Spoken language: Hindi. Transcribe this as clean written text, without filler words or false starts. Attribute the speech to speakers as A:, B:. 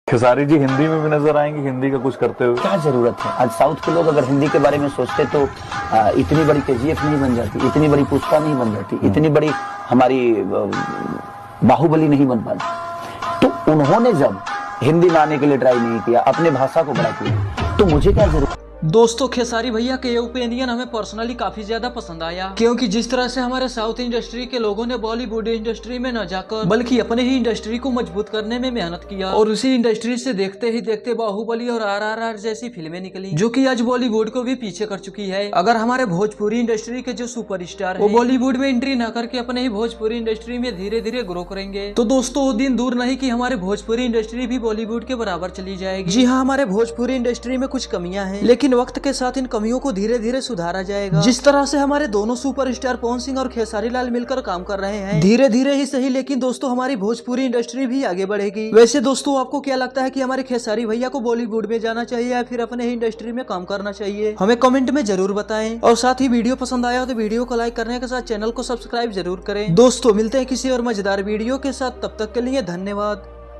A: खेसारी जी हिंदी में भी नजर आएंगे, हिंदी का कुछ करते हुए?
B: क्या जरूरत है? आज साउथ के लोग अगर हिंदी के बारे में सोचते तो इतनी बड़ी केजीएफ नहीं बन जाती, इतनी बड़ी पुष्पा नहीं बन जाती, इतनी बड़ी हमारी बाहुबली नहीं बन पाती। तो उन्होंने जब हिंदी लाने के लिए ट्राई नहीं किया, अपने भाषा को बढ़ा किया, तो मुझे क्या जरूरत?
C: दोस्तों, खेसारी भैया के ओपिनियन हमें पर्सनली काफी ज्यादा पसंद आया, क्योंकि जिस तरह से हमारे साउथ इंडस्ट्री के लोगों ने बॉलीवुड इंडस्ट्री में न जाकर बल्कि अपने ही इंडस्ट्री को मजबूत करने में मेहनत किया, और उसी इंडस्ट्री से देखते ही देखते बाहुबली और RRR जैसी फिल्में निकली, जो कि आज बॉलीवुड को भी पीछे कर चुकी है। अगर हमारे भोजपुरी इंडस्ट्री के जो सुपरस्टार वो बॉलीवुड में एंट्री न करके अपने ही भोजपुरी इंडस्ट्री में धीरे धीरे ग्रो करेंगे, तो दोस्तों वो दिन दूर नहीं कि हमारे भोजपुरी इंडस्ट्री भी बॉलीवुड के बराबर चली जाएगी। जी हाँ, हमारे भोजपुरी इंडस्ट्री में कुछ कमियां हैं, लेकिन वक्त के साथ इन कमियों को धीरे धीरे सुधारा जाएगा। जिस तरह से हमारे दोनों सुपरस्टार पवन सिंह और खेसारी लाल मिलकर काम कर रहे हैं, धीरे धीरे ही सही, लेकिन दोस्तों हमारी भोजपुरी इंडस्ट्री भी आगे बढ़ेगी। वैसे दोस्तों, आपको क्या लगता है कि हमारे खेसारी भैया को बॉलीवुड में जाना चाहिए या फिर अपने ही इंडस्ट्री में काम करना चाहिए? हमें कमेंट में जरूर बताएं, और साथ ही वीडियो पसंद आया तो वीडियो को लाइक करने के साथ चैनल को सब्सक्राइब जरूर करें। दोस्तों, मिलते हैं किसी और मजेदार वीडियो के साथ, तब तक के लिए धन्यवाद।